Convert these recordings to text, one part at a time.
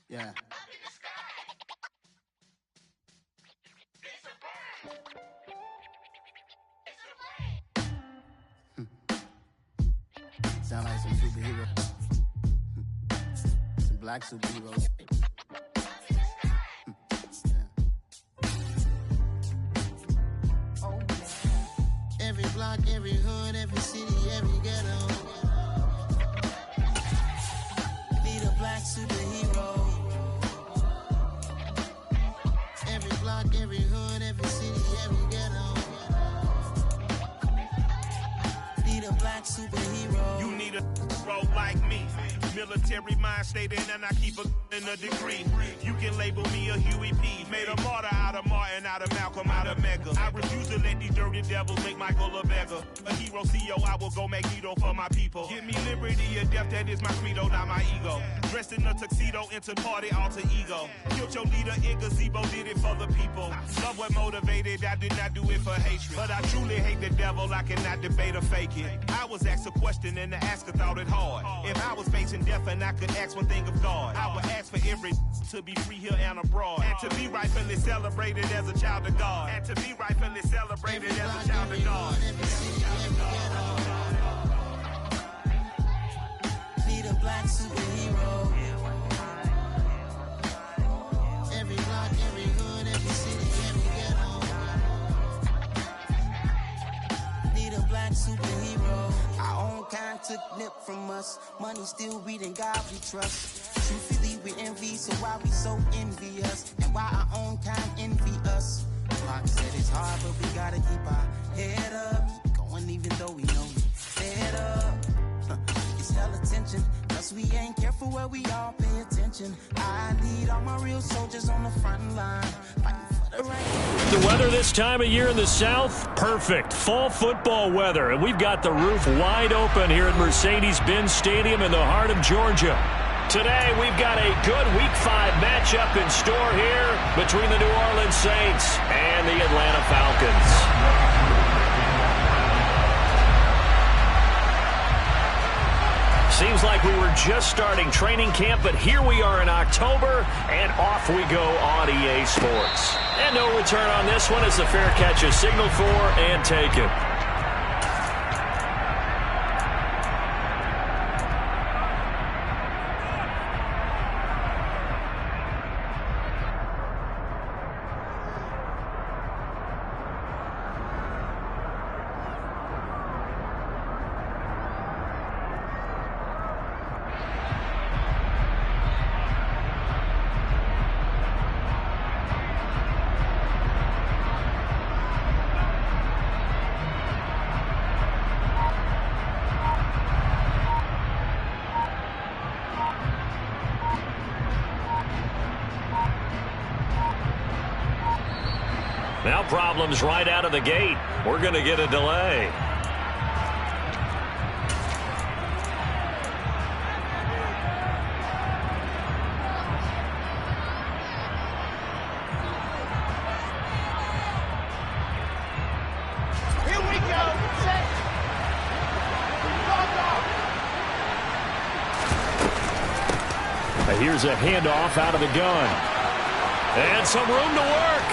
Yeah. Sound like some superheroes. Some black superheroes. Every block, every hood, every city, every ghetto. Need a black superhero. Every block, every hood, every city, every ghetto. Need a black superhero. You need a bro like me. Military mind stated, and I keep in a degree. You can label me a Huey P. Made a martyr out of Martin, out of Malcolm, out of Mega. I refuse to let these dirty devils make Michael a beggar. A hero CEO, I will go Magneto for my people. Give me liberty or death, that is my credo, not my ego. Dressed in a tuxedo, into party alter ego. Killed your leader in gazebo, did it for the people. Love what motivated, I did not do it for hatred. But I truly hate the devil, I cannot debate or fake it. I was asked a question and the asker thought it hard. If I was facing death and I could ask one thing of God, I would ask for every to be free here and abroad, and to be rightfully celebrated as a child of God, and to be rightfully celebrated as a child of God. Need a black superhero. Every block, every hood, every city, every ghetto. Need a black superhero. Our own kind took nip from us. Money still reading God we trust. Truthfully we envy, so why we so envious? And why our own kind envy us? Pac said it's hard, but we gotta keep our head up. Keep going even though we know we fed up. It's hella tension, cause we ain't careful where we all pay attention. I need all my real soldiers on the front line, fighting for the right. The weather this time of year in the South, perfect. Fall football weather, and we've got the roof wide open here at Mercedes-Benz Stadium in the heart of Georgia. Today, we've got a good Week 5 matchup in store here between the New Orleans Saints and the Atlanta Falcons. Seems like we were just starting training camp, but here we are in October, and off we go on EA Sports. And no return on this one as the fair catch is signaled for and taken. Now problems right out of the gate. We're going to get a delay. Here we go. Set. Here's a handoff out of the gun. And some room to work.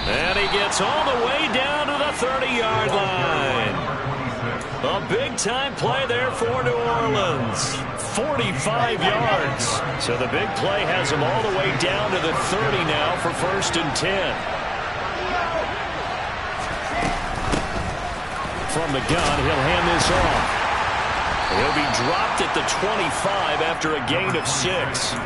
And he gets all the way down to the 30-yard line. A big-time play there for New Orleans. 45 yards. So the big play has him all the way down to the 30 now for 1st and 10. From the gun, he'll hand this off. He'll be dropped at the 25 after a gain of 6.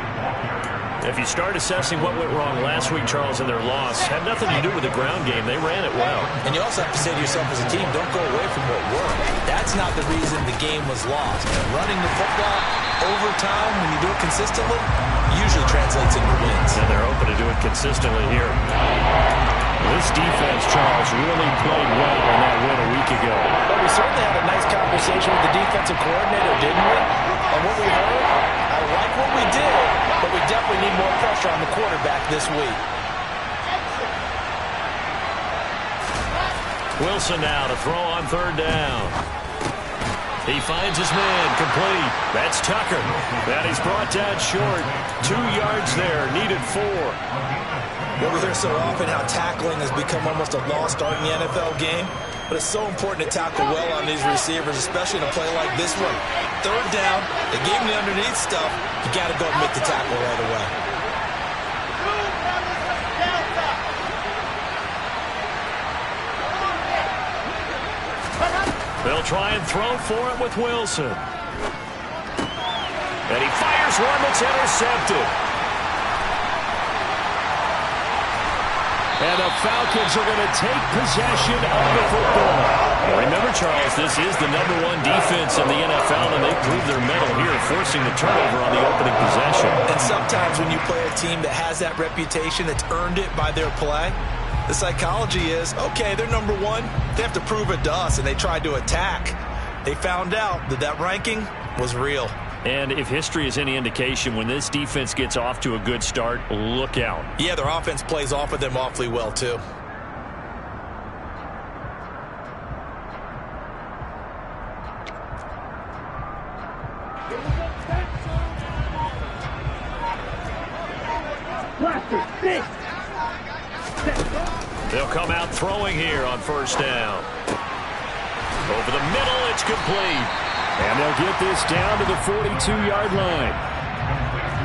If you start assessing what went wrong last week, Charles, in their loss, had nothing to do with the ground game. They ran it well. And you also have to say to yourself as a team, don't go away from what worked. That's not the reason the game was lost. Running the football over time, when you do it consistently, usually translates into wins. And they're open to do it consistently here. This defense, Charles, really played well in that win a week ago. But we certainly had a nice conversation with the defensive coordinator, didn't we? And what we heard, I like what we did, but we definitely need more pressure on the quarterback this week. Wilson now to throw on 3rd down. He finds his man, complete. That's Tucker. And he's brought down short. 2 yards there, needed 4. Well, we hear so often how tackling has become almost a lost art in the NFL game. But it's so important to tackle well on these receivers, especially in a play like this one. 3rd down, they gave him the underneath stuff. You got to go and make the tackle right away. They'll try and throw for it with Wilson. And he fires one that's intercepted. And the Falcons are going to take possession of the football. Remember, Charles, this is the #1 defense in the NFL, and they proved their mettle here, forcing the turnover on the opening possession. And sometimes when you play a team that has that reputation, that's earned it by their play, the psychology is, okay, they're #1. They have to prove it to us, and they tried to attack. They found out that that ranking was real. And if history is any indication, when this defense gets off to a good start, look out. Yeah, their offense plays off of them awfully well, too. They'll come out throwing here on 1st down. Over the middle, it's complete. And they'll get this down to the 42-yard line.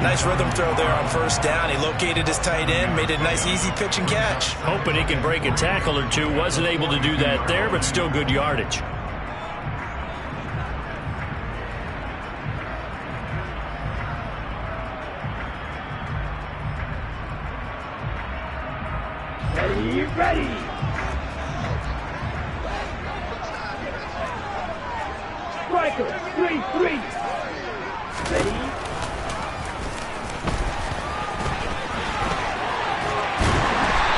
Nice rhythm throw there on 1st down. He located his tight end, made a nice easy pitch and catch. Hoping he can break a tackle or two. Wasn't able to do that there, but still good yardage. Ready. Striker, 3-3. Ready.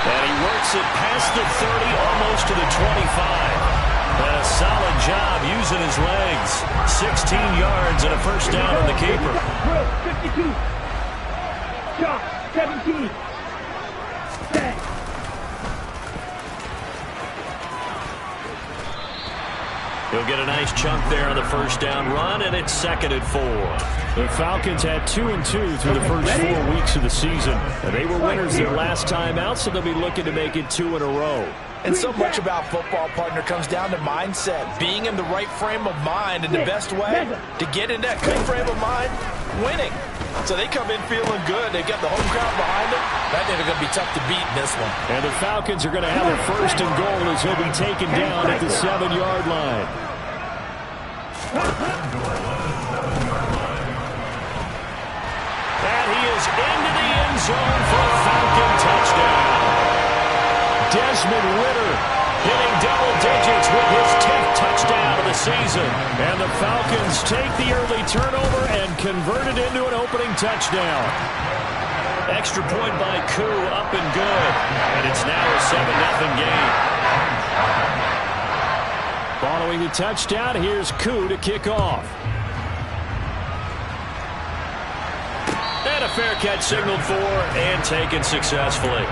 And he works it past the 30, almost to the 25. And a solid job using his legs. 16 yards and a 1st down on the keeper. 52. Shot, 17. He'll get a nice chunk there on the 1st down run, and it's 2nd and 4. The Falcons had 2-2 through the first 4 weeks of the season. And they were winners their last time out, so they'll be looking to make it 2 in a row. And so much about football, partner, comes down to mindset. Being in the right frame of mind, and the best way to get in that good frame of mind, winning. So they come in feeling good. They've got the home crowd behind them. I think they're going to be tough to beat in this one. And the Falcons are going to have a 1st and goal as he'll be taken down at the 7-yard line. And he is into the end zone for a Falcon touchdown. Desmond Ridder hitting double digits with his 10th touchdown of the season. And the Falcons take the early turnover and convert it into an opening touchdown. Extra point by Koo, up and good. And it's now a 7-0 game. Following the touchdown, here's Koo to kick off. And a fair catch signaled for and taken successfully.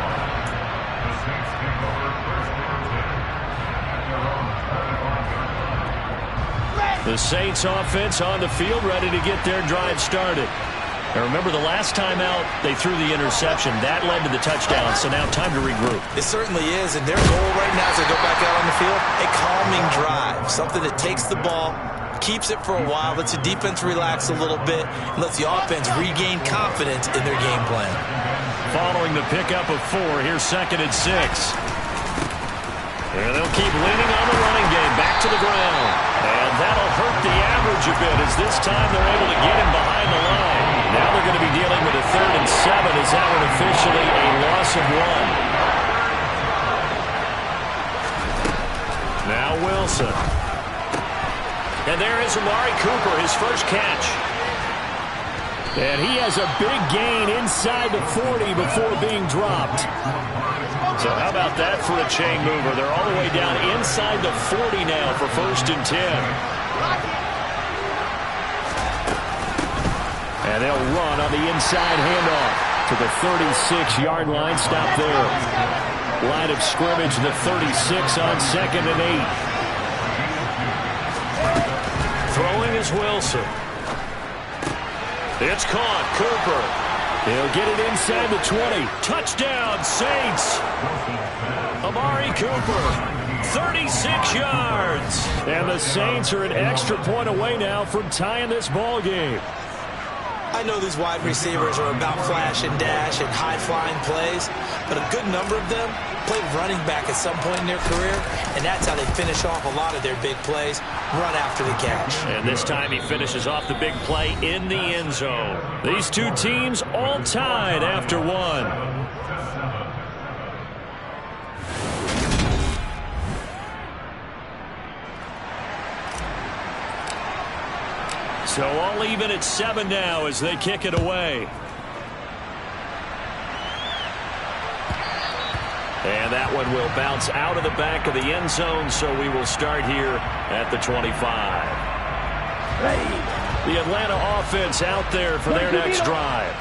The Saints offense on the field, ready to get their drive started. And remember, the last time out, they threw the interception. That led to the touchdown, so now time to regroup. It certainly is, and their goal right now as they go back out on the field, a calming drive. Something that takes the ball, keeps it for a while, lets the defense relax a little bit, and lets the offense regain confidence in their game plan. Following the pickup of 4, here's 2nd and 6. And they'll keep leaning on the running game, back to the ground. And that'll hurt the average a bit as this time they're able to get him behind the line. Now they're going to be dealing with a 3rd and 7 as that one officially a loss of 1. Now Wilson. And there is Amari Cooper, his first catch. And he has a big gain inside the 40 before being dropped. So how about that for a chain mover? They're all the way down inside the 40 now for 1st and 10. And they'll run on the inside handoff to the 36-yard line. Stop there. Line of scrimmage, the 36 on 2nd and 8. Here's Wilson. It's caught. Cooper. He'll get it inside the 20. Touchdown, Saints. Amari Cooper. 36 yards. And the Saints are an extra point away now from tying this ball game. I know these wide receivers are about flash and dash and high-flying plays, but a good number of them played running back at some point in their career, and that's how they finish off a lot of their big plays, run after the catch. And this time he finishes off the big play in the end zone. These two teams all tied after one. So all even at 7 now as they kick it away. And that one will bounce out of the back of the end zone, so we will start here at the 25. The Atlanta offense out there for their next drive.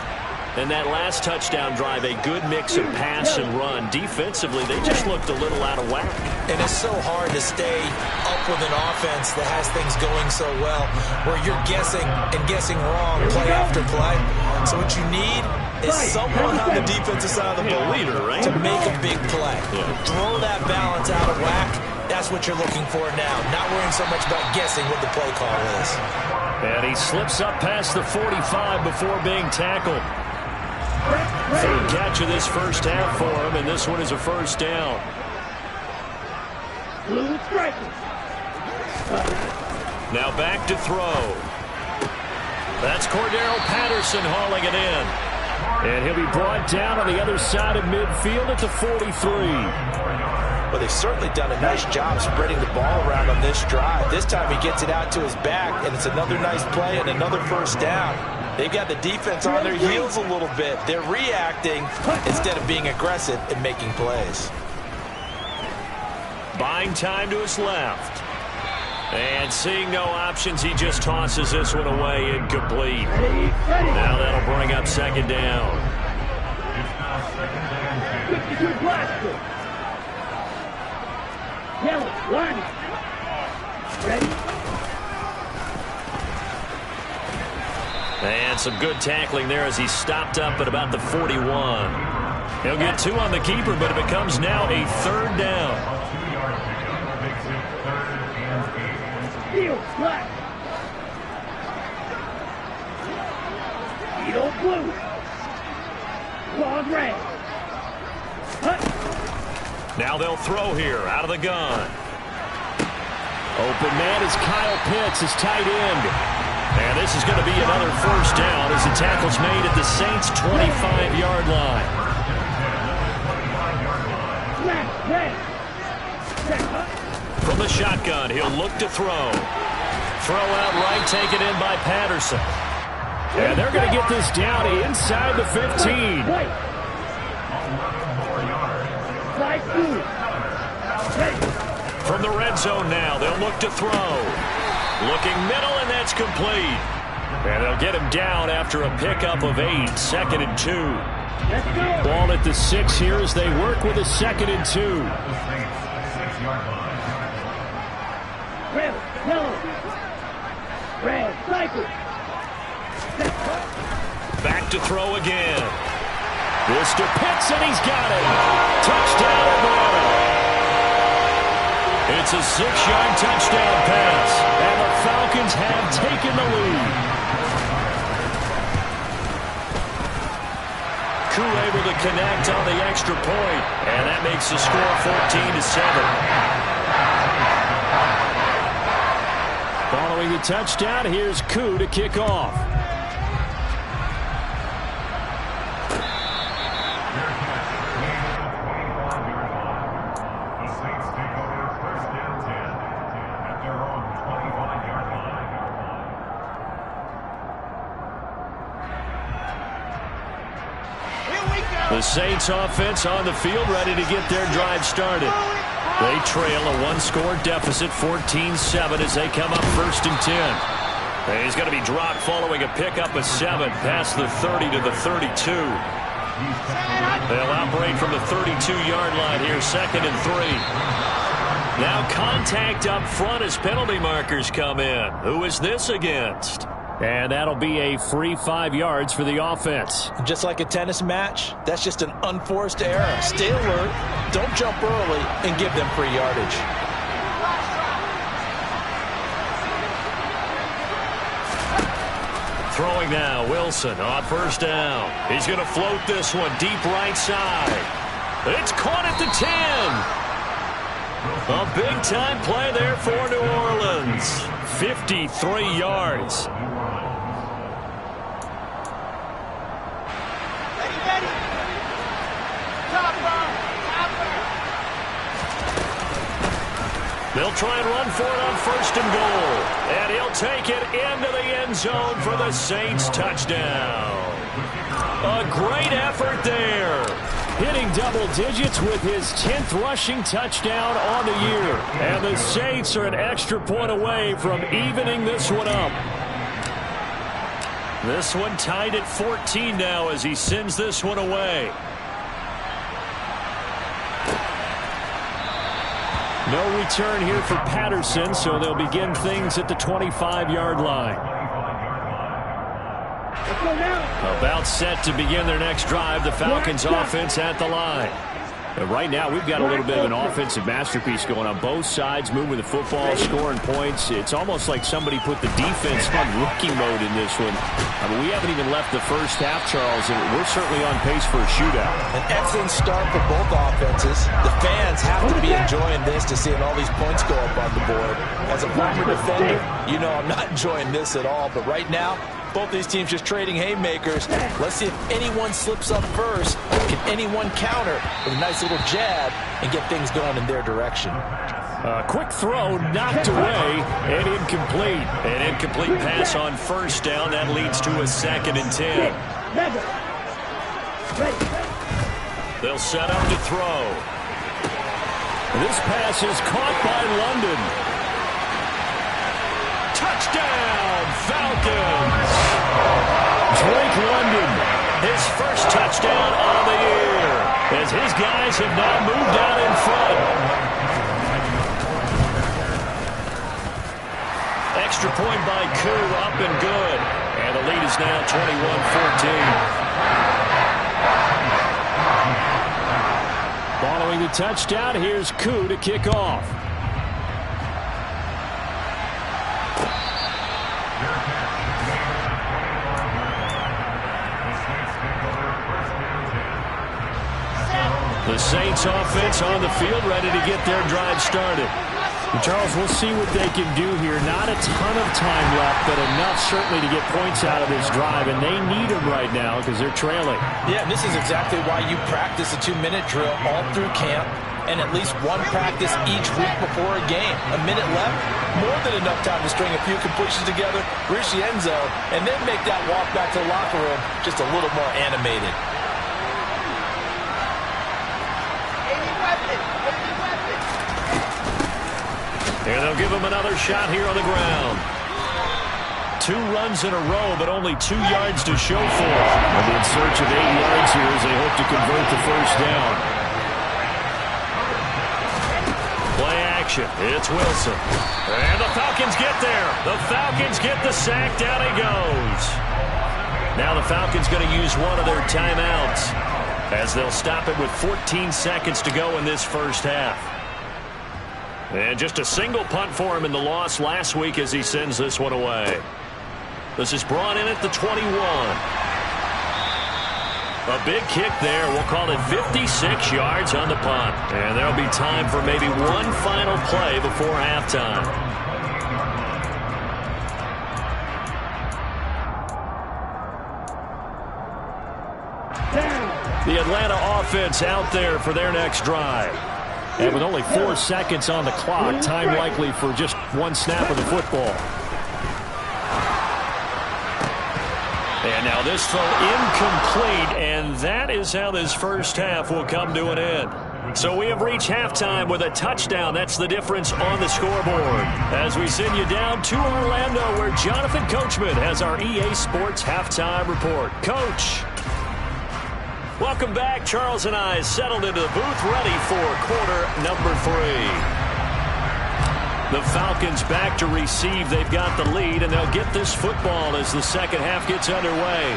And that last touchdown drive, a good mix of pass and run. Defensively, they just looked a little out of whack. And it's so hard to stay up with an offense that has things going so well, where you're guessing and guessing wrong play after play. So what you need is someone on the defensive side of the ball to make a big play. Throw that balance out of whack. That's what you're looking for now. Not worrying so much about guessing what the play call is. And he slips up past the 45 before being tackled. Third catch of this first half for him, and this one is a first down. Now back to throw. That's Cordero Patterson hauling it in. And he'll be brought down on the other side of midfield at the 43. Well, they've certainly done a nice job spreading the ball around on this drive. This time he gets it out to his back, and it's another nice play and another first down. They've got the defense on their heels a little bit. They're reacting instead of being aggressive and making plays. Buying time to his left. And seeing no options, he just tosses this one away incomplete. Now that'll bring up second down. And some good tackling there as he stopped up at about the 41. He'll get 2 on the keeper, but it becomes now a third down. Now they'll throw here out of the gun. Open man is Kyle Pitts, his tight end. And this is going to be another first down as the tackle's made at the Saints' 25-yard line. From the shotgun, he'll look to throw. Throw out right, taken in by Patterson. And they're going to get this down inside the 15. From the red zone now, they'll look to throw. Looking middle, and that's complete. And they'll get him down after a pickup of 8, 2nd and 2. Ball at the 6 here as they work with a 2nd and 2. Back to throw again. This to Pitts, and he's got it. Touchdown, Atlanta. It's a 6-yard touchdown pass, and the Falcons have taken the lead. Koo able to connect on the extra point, and that makes the score 14-7. Following the touchdown, here's Koo to kick off. The Saints offense on the field ready to get their drive started. They trail a 1-score deficit, 14-7 as they come up 1st and 10. And he's going to be dropped following a pickup of 7 past the 30 to the 32. They'll operate from the 32-yard line here, 2nd and 3. Now contact up front as penalty markers come in. Who is this against? And that'll be a free 5 yards for the offense. Just like a tennis match, that's just an unforced error. Stay alert, don't jump early, and give them free yardage. Throwing now, Wilson on first down. He's going to float this one deep right side. It's caught at the 10. A big-time play there for New Orleans. 53 yards. They'll try and run for it on first and goal. And he'll take it into the end zone for the Saints touchdown. A great effort there. Hitting double digits with his 10th rushing touchdown on the year. And the Saints are an extra point away from evening this one up. This one tied at 14 now as he sends this one away. No return here for Patterson, so they'll begin things at the 25-yard line. About set to begin their next drive, the Falcons offense at the line. And right now, we've got a little bit of an offensive masterpiece going on both sides, moving the football, scoring points. It's almost like somebody put the defense on rookie mode in this one. I mean, we haven't even left the first half, Charles, and we're certainly on pace for a shootout. An excellent start for both offenses. The fans have to be enjoying this to seeing all these points go up on the board. As a former defender, you know I'm not enjoying this at all, but right now, both these teams just trading haymakers. Let's see if anyone slips up first. Can anyone counter with a nice little jab and get things going in their direction? A quick throw knocked away and incomplete. An incomplete pass on first down. That leads to a 2nd and 10. They'll set up to throw. This pass is caught by London. Touchdown, Falcons! Drake London, his first touchdown on the year, as his guys have now moved out in front. Extra point by Koo, up and good. And the lead is now 21-14. Following the touchdown, here's Koo to kick off. The Saints offense on the field, ready to get their drive started. And Charles, we'll see what they can do here. Not a ton of time left, but enough certainly to get points out of this drive, and they need them right now because they're trailing. Yeah, and this is exactly why you practice a 2-minute drill all through camp and at least one practice each week before a game. A minute left, more than enough time to string a few completions together, reach the end zone, and then make that walk back to the locker room just a little more animated. And they'll give him another shot here on the ground. 2 runs in a row, but only 2 yards to show for it. And in search of 8 yards here as they hope to convert the first down. Play action. It's Wilson. And the Falcons get there. The Falcons get the sack. Down he goes. Now the Falcons going to use one of their timeouts as they'll stop it with 14 seconds to go in this first half. And just a single punt for him in the loss last week as he sends this one away. This is brought in at the 21. A big kick there. We'll call it 56 yards on the punt. And there'll be time for maybe one final play before halftime. The Atlanta offense out there for their next drive. And with only 4 seconds on the clock, time likely for just one snap of the football. And now this throw incomplete, and that is how this first half will come to an end. So we have reached halftime with a touchdown. That's the difference on the scoreboard. As we send you down to Orlando, where Jonathan Coachman has our EA Sports Halftime Report. Coach. Welcome back. Charles and I settled into the booth, ready for quarter number 3. The Falcons back to receive. They've got the lead, and they'll get this football as the second half gets underway.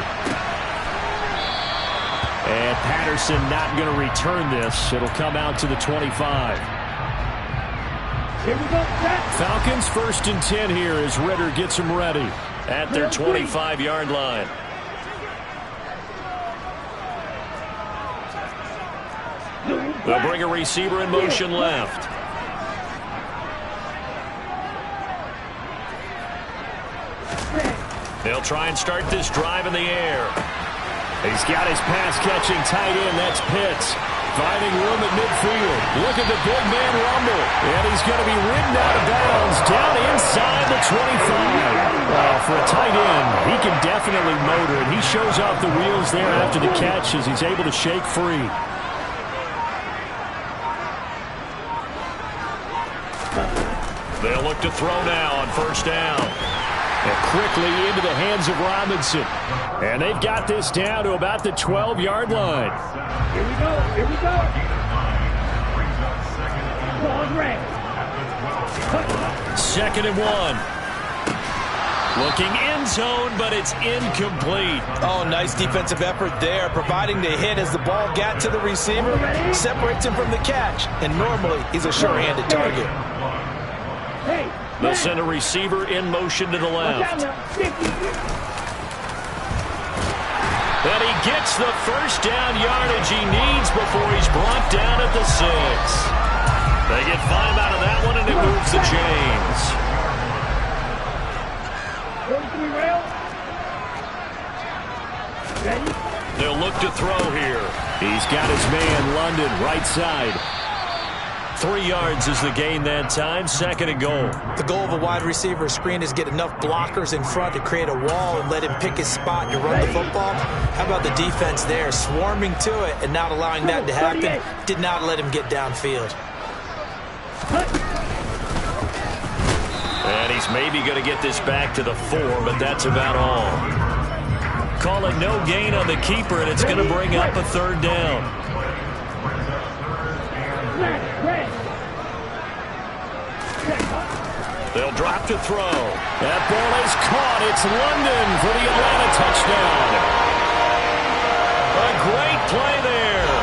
And Patterson not going to return this. It'll come out to the 25. Here we go, Falcons 1st and 10 here as Ritter gets them ready at their 25-yard line. They'll bring a receiver in motion left. They'll try and start this drive in the air. He's got his pass-catching tight end. That's Pitts. Finding room at midfield. Look at the big man rumble. And he's going to be ridden out of bounds down inside the 25. Well, for a tight end, he can definitely motor it. He shows off the wheels there after the catch as he's able to shake free. They'll look to throw now on 1st down. And quickly into the hands of Robinson. And they've got this down to about the 12-yard line. Here we go. Here we go. Ball's red. 2nd and 1. Looking end zone, but it's incomplete. Oh, nice defensive effort there, providing the hit as the ball got to the receiver, separates him from the catch, and normally he's a sure-handed target. Hey. They'll send a receiver in motion to the left. And he gets the 1st down yardage he needs before he's brought down at the 6. They get 5 out of that one, and it moves the chains. They'll look to throw here. He's got his man, London, right side. 3 yards is the gain that time. 2nd and goal. The goal of a wide receiver screen is get enough blockers in front to create a wall and let him pick his spot to run the football. How about the defense there, swarming to it and not allowing that to happen? Did not let him get downfield. And he's maybe going to get this back to the 4, but that's about all. Call it no gain on the keeper, and it's going to bring up a 3rd down. They'll drop to throw. That ball is caught. It's London for the Atlanta touchdown. A great play there.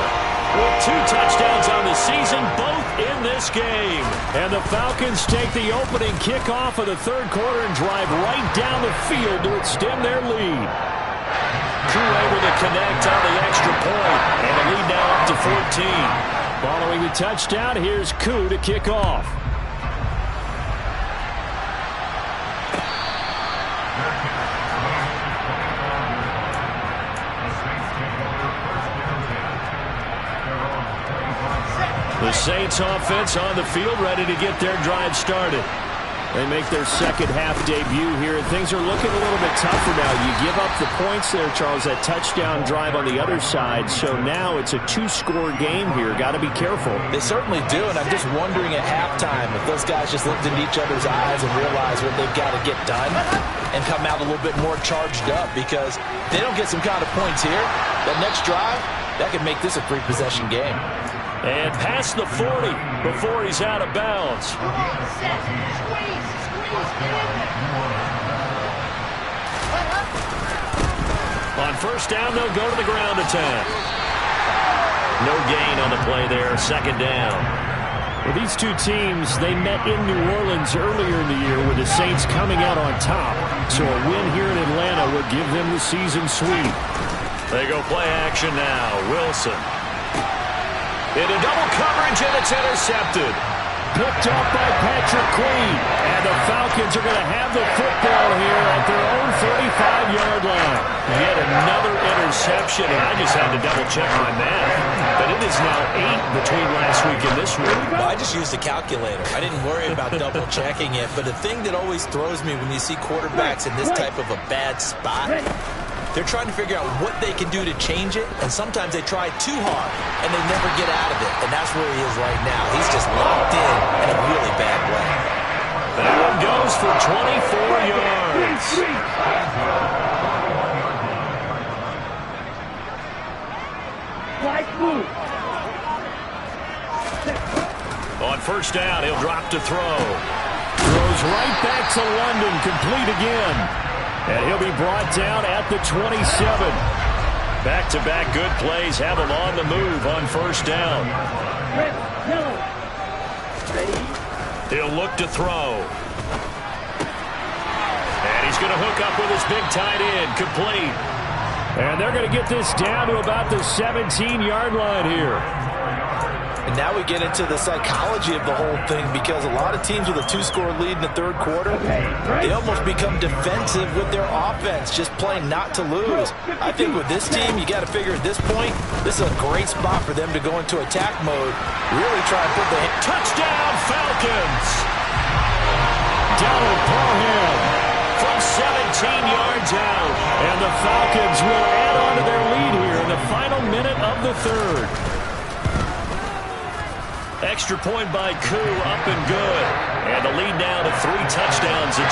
With 2 touchdowns on the season, both in this game. And the Falcons take the opening kickoff of the 3rd quarter and drive right down the field to extend their lead. Crew able to connect on the extra point, and the lead now up to 14. Following the touchdown, here's Koo to kick off. The Saints offense on the field, ready to get their drive started. They make their 2nd half debut here, and things are looking a little bit tougher now. You give up the points there, Charles, that touchdown drive on the other side. So now it's a 2-score game here. Got to be careful. They certainly do, and I'm just wondering at halftime if those guys just looked into each other's eyes and realized what they've got to get done and come out a little bit more charged up, because they don't get some kind of points here. That next drive, that could make this a 3-possession game. And past the 40 before he's out of bounds. On 1st down, they'll go to the ground attack. No gain on the play there. 2nd down. Well, these two teams, they met in New Orleans earlier in the year with the Saints coming out on top. So a win here in Atlanta would give them the season sweep. They go play action now. Wilson. Into double coverage, and it's intercepted. Picked up by Patrick Queen. And the Falcons are going to have the football here at their own 45-yard line. Yet another interception, and I just had to double-check my math. But it is now 8 between last week and this week. Well, I just used a calculator. I didn't worry about double-checking it. But the thing that always throws me when you see quarterbacks in this type of a bad spot, they're trying to figure out what they can do to change it, and sometimes they try too hard, and they never get out of it, and that's where he is right now. He's just locked in a really bad way. That one goes for 24 yards. On 1st down, he'll drop to throw. out to London, complete again. And he'll be brought down at the 27. Back-to-back good plays have him on the move on first down. He'll look to throw. And he's going to hook up with his big tight end, complete. And they're going to get this down to about the 17-yard line here. And now we get into the psychology of the whole thing, because a lot of teams with a 2-score lead in the third quarter, they almost become defensive with their offense, just playing not to lose. I think with this team, you got to figure at this point, this is a great spot for them to go into attack mode, really try and put the touchdown Falcons. Donald Parham from 17 yards out, and the Falcons will add on to their lead here in the final minute of the third. Extra point by Koo, up and good. And the lead now to 3 touchdowns at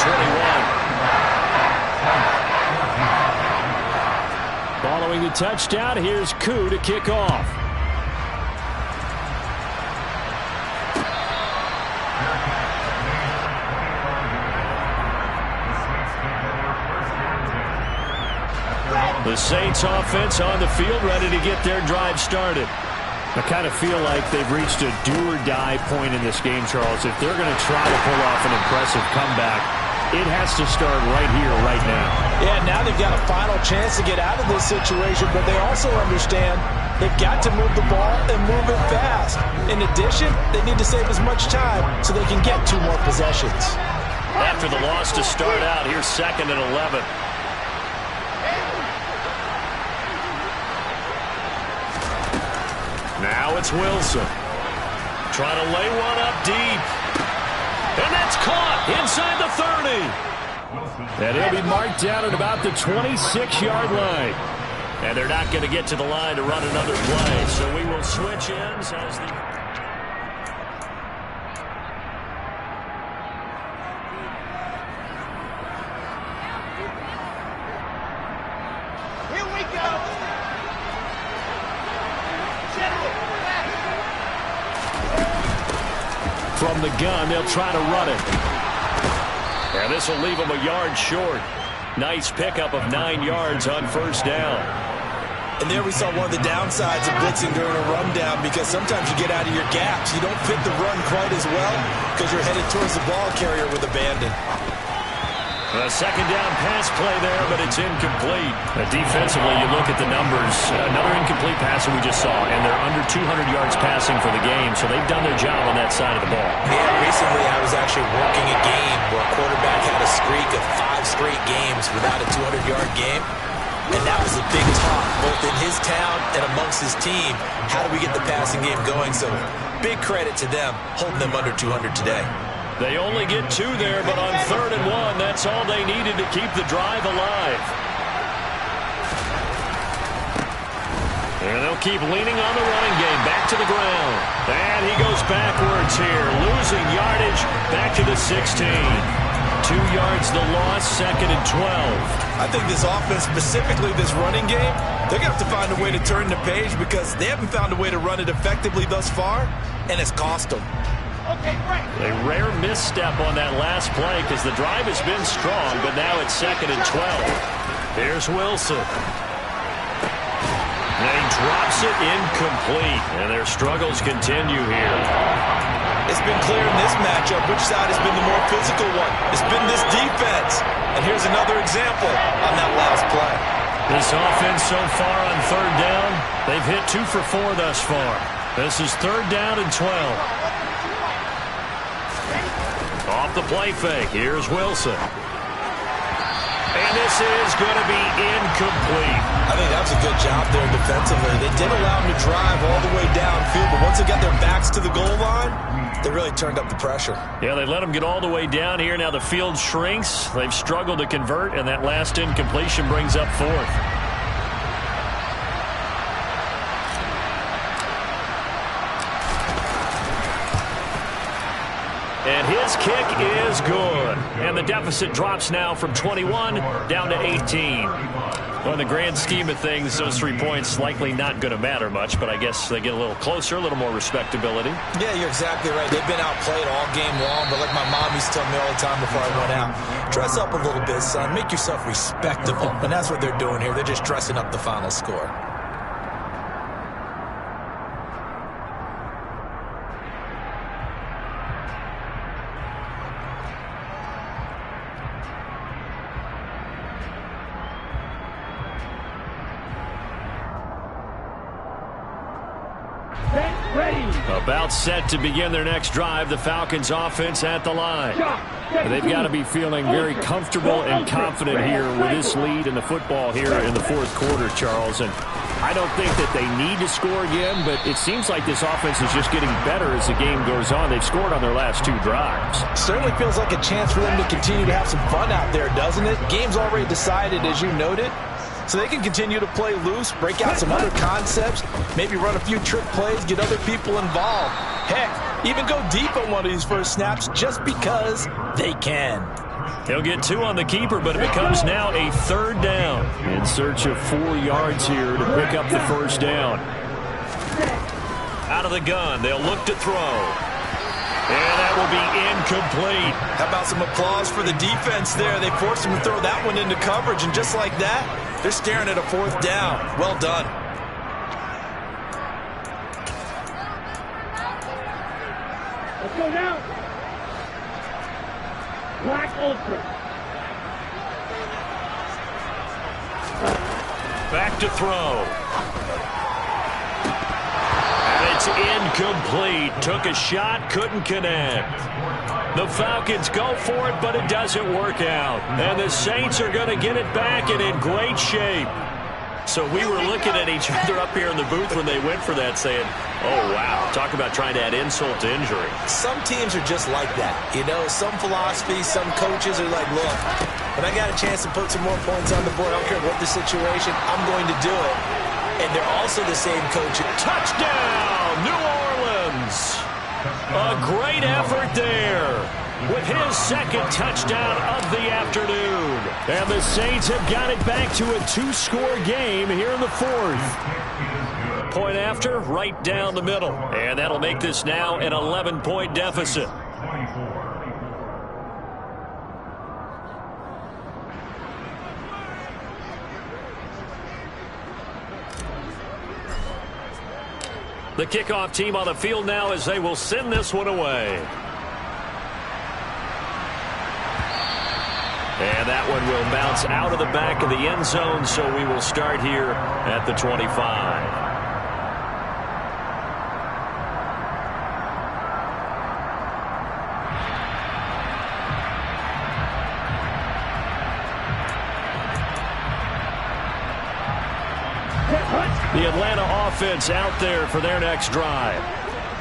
21. Following the touchdown, here's Koo to kick off. The Saints offense on the field, ready to get their drive started. I kind of feel like they've reached a do-or-die point in this game, Charles. If they're going to try to pull off an impressive comeback, it has to start right here, right now. Yeah, now they've got a final chance to get out of this situation, but they also understand they've got to move the ball and move it fast. In addition, they need to save as much time so they can get 2 more possessions. After the loss to start out, here's 2nd and 11. Now it's Wilson. Trying to lay one up deep. And that's caught inside the 30. And he'll be marked down at about the 26-yard line. And they're not going to get to the line to run another play. So we will switch ends as the... From the gun, they'll try to run it. And this will leave them a yard short. Nice pickup of 9 yards on first down. And there we saw one of the downsides of blitzing during a rundown, because sometimes you get out of your gaps. You don't fit the run quite as well because you're headed towards the ball carrier with abandon. A second down pass play there, but it's incomplete. Defensively, you look at the numbers. Another incomplete pass that we just saw, and they're under 200 yards passing for the game, so they've done their job on that side of the ball. Yeah, recently I was actually working a game where a quarterback had a streak of 5 straight games without a 200-yard game, and that was a big talk, both in his town and amongst his team. How do we get the passing game going? So big credit to them, holding them under 200 today. They only get 2 there, but on 3rd and 1, that's all they needed to keep the drive alive. And they'll keep leaning on the running game. Back to the ground. And he goes backwards here. Losing yardage. Back to the 16. 2 yards the loss. 2nd and 12. I think this offense, specifically this running game, they're going to have to find a way to turn the page, because they haven't found a way to run it effectively thus far, and it's cost them. A rare misstep on that last play, because the drive has been strong, but now it's 2nd and 12. Here's Wilson. And he drops it incomplete, and their struggles continue here. It's been clear in this matchup which side has been the more physical one. It's been this defense. And here's another example on that last play. This offense so far on 3rd down, they've hit 2 for 4 thus far. This is 3rd down and 12. Off the play fake, here's Wilson. And this is going to be incomplete. I think that was a good job there defensively. They did allow them to drive all the way downfield, but once they got their backs to the goal line, they really turned up the pressure. Yeah, they let them get all the way down here. Now the field shrinks. They've struggled to convert, and that last incompletion brings up 4th. And his this kick is good. And the deficit drops now from 21 down to 18. Well, in the grand scheme of things, those 3 points likely not going to matter much, but I guess they get a little closer, a little more respectability. Yeah, you're exactly right. They've been outplayed all game long, but like my mom used to tell me all the time before I went out, dress up a little bit, son. Make yourself respectable. And that's what they're doing here. They're just dressing up the final score. About set to begin their next drive, the Falcons offense at the line. They've got to be feeling very comfortable and confident here with this lead in the football here in the fourth quarter, Charles. And I don't think that they need to score again, but it seems like this offense is just getting better as the game goes on. They've scored on their last 2 drives. Certainly feels like a chance for them to continue to have some fun out there, doesn't it? Game's already decided, as you noted. So they can continue to play loose, break out some other concepts, maybe run a few trick plays, get other people involved. Heck, even go deep on one of these first snaps just because they can. He'll get 2 on the keeper, but it becomes now a 3rd down. In search of 4 yards here to pick up the first down. Out of the gun, they'll look to throw. And that will be incomplete. How about some applause for the defense there? They forced him to throw that one into coverage, and just like that, they're staring at a 4th down. Well done. Let's go now. Black Ultra. Back to throw. And it's incomplete. Took a shot, couldn't connect. The Falcons go for it, but it doesn't work out. And the Saints are going to get it back and in great shape. So we were looking at each other up here in the booth when they went for that saying, oh, wow, talk about trying to add insult to injury. Some teams are just like that. You know, some philosophies, some coaches are like, look, when I got a chance to put some more points on the board, I don't care what the situation, I'm going to do it. And they're also the same coach. Touchdown, New Orleans. A great effort there with his 2nd touchdown of the afternoon. And the Saints have got it back to a 2-score game here in the 4th. Point after, right down the middle. And that'll make this now an 11-point deficit. The kickoff team on the field now as they will send this one away. And that one will bounce out of the back of the end zone, so we will start here at the 25. The Atlanta offense out there for their next drive.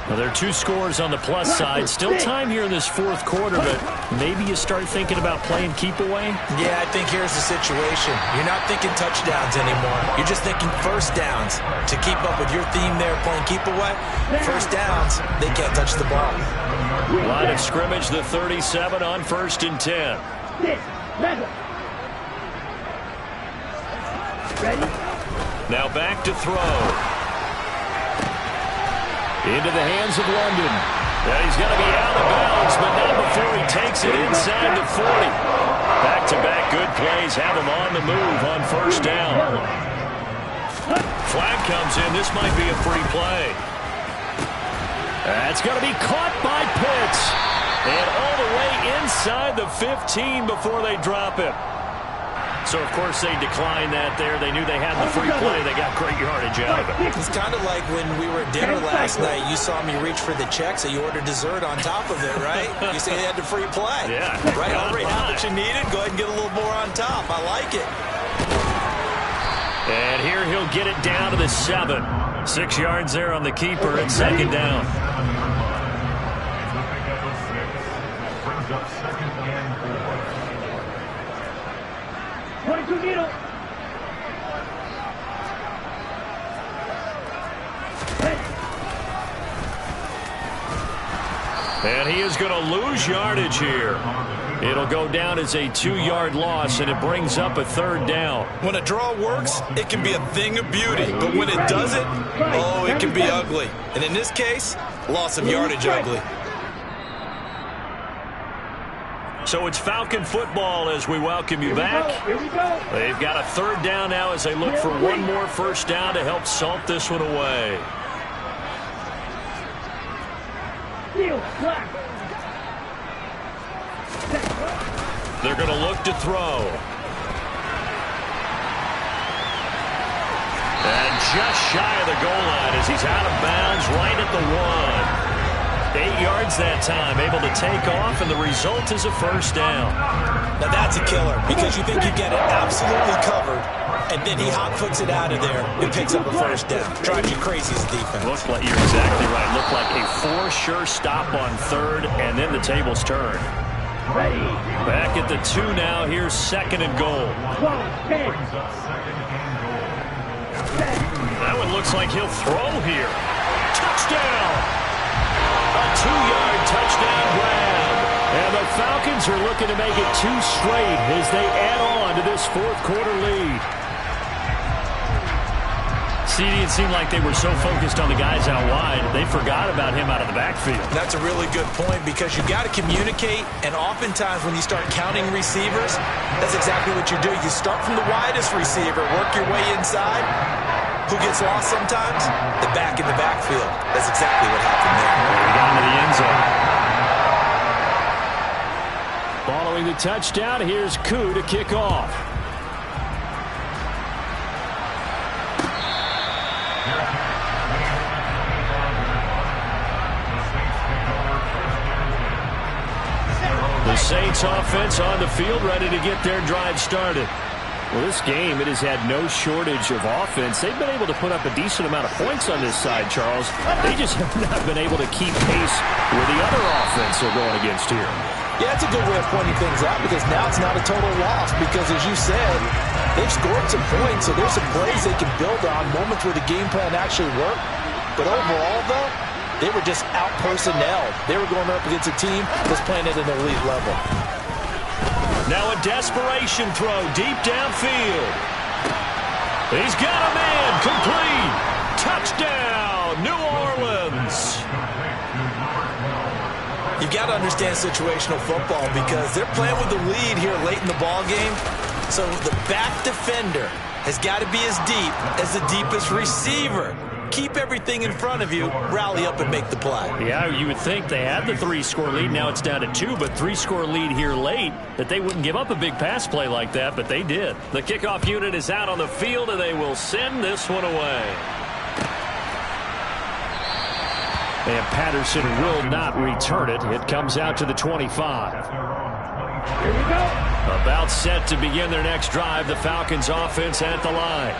Well, there are 2 scores on the plus side. Still time here in this 4th quarter, but maybe you start thinking about playing keep away? Yeah, I think here's the situation. You're not thinking touchdowns anymore. You're just thinking first downs. To keep up with your theme there, playing keep away, first downs, they can't touch the ball. Line of scrimmage, the 37 on 1st and 10. Ready? Now back to throw. Into the hands of London. And he's going to be out of bounds, but not before he takes it inside the 40. Back-to-back good plays have him on the move on 1st down. Flag comes in. This might be a free play. That's going to be caught by Pitts. And all the way inside the 15 before they drop it. So, of course, they declined that there. They knew they had the free play. They got great yardage out of it. It's kind of like when we were at dinner last night. You saw me reach for the check, so you ordered dessert on top of it, right? You say they had the free play. Yeah. Right, already had what you needed. Go ahead and get a little more on top. I like it. And here he'll get it down to the 7. 6 yards there on the keeper at 2nd down. Brings up 2nd and 4. 22 needle. And he is going to lose yardage here. It'll go down as a 2-yard loss, and it brings up a 3rd down. When a draw works, it can be a thing of beauty. But when it doesn't, oh, it can be ugly. And in this case, loss of yardage ugly. So it's Falcon football as we welcome you back. They've got a 3rd down now as they look for one more first down to help salt this one away. They're going to look to throw. And just shy of the goal line as he's out of bounds right at the 1. 8 yards that time, able to take off, and the result is a first down. Now that's a killer because you think you get it absolutely covered, and then he hot puts it out of there and picks up a first down. Drives you crazy as defense. Looks like you're exactly right. Looked like a for-sure stop on 3rd, and then the tables turn. Back at the 2 now. Here's 2nd and goal. That one looks like he'll throw here. Touchdown! A 2-yard touchdown grab. And the Falcons are looking to make it 2 straight as they add on to this 4th quarter lead. CD, it seemed like they were so focused on the guys out wide, they forgot about him out of the backfield. That's a really good point because you got to communicate, and oftentimes when you start counting receivers, that's exactly what you do. You start from the widest receiver, work your way inside. Who gets lost sometimes? The back in the backfield. That's exactly what happened there. He got into the end zone. Following the touchdown, here's Koo to kick off. The Saints offense on the field, ready to get their drive started. Well, this game, it has had no shortage of offense. They've been able to put up a decent amount of points on this side, Charles. They just have not been able to keep pace with the other offense they're going against here. Yeah, it's a good way of pointing things out because now it's not a total loss because, as you said, they've scored some points, so there's some plays they can build on, moments where the game plan actually worked. But overall, though, they were just out-personnelled. They were going up against a team that's playing at an elite level. Now a desperation throw deep downfield. He's got a man, complete. Touchdown, New Orleans. You've got to understand situational football because they're playing with the lead here late in the ball game. So the back defender has got to be as deep as the deepest receiver. Keep everything in front of you, rally up and make the play. Yeah, you would think they had the 3-score lead. Now it's down to 2, but 3-score lead here late, that they wouldn't give up a big pass play like that, but they did. The kickoff unit is out on the field, and they will send this one away. And Patterson will not return it. It comes out to the 25. Here we go. About set to begin their next drive, the Falcons offense at the line.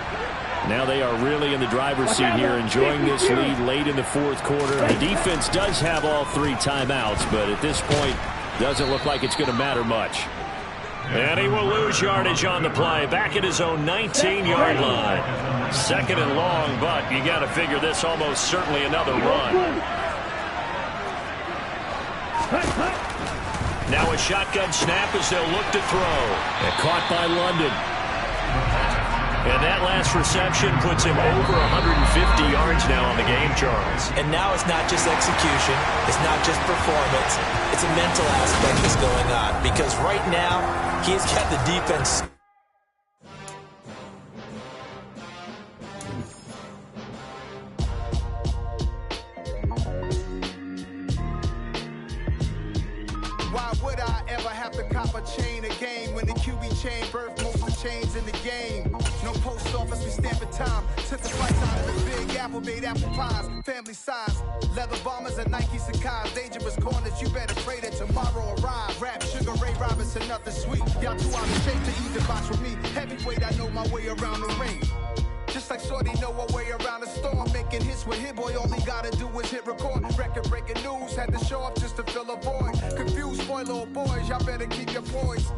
Now they are really in the driver's seat here, enjoying this lead late in the 4th quarter. The defense does have all 3 timeouts, but at this point, doesn't look like it's going to matter much. And he will lose yardage on the play, back at his own 19-yard line. 2nd and long, but you got to figure this almost certainly another run. Now a shotgun snap as they'll look to throw. And caught by London. And that last reception puts him over 150 yards now on the game, Charles. And now it's not just execution. It's not just performance. It's a mental aspect that's going on. Because right now, he's got the defense. Why would I ever have to cop a chain again when the QB chain birthed most of the chains in the game? No post office, we stamping time. Took a slice out of the big apple, made apple pies. Family size, leather bombers and Nike Sacai's. Dangerous corners, you better pray that tomorrow arrive. Rap, Sugar Ray Robinson, nothing sweet. Y'all too out of shape to even box with me. Heavyweight, I know my way around the ring. Just like Shorty know her way around the storm. Making hits with Hit Boy, all he gotta do is hit record. Record breaking news, had to show up just to fill a void. Confused, spoil little boys, y'all better keep your poise.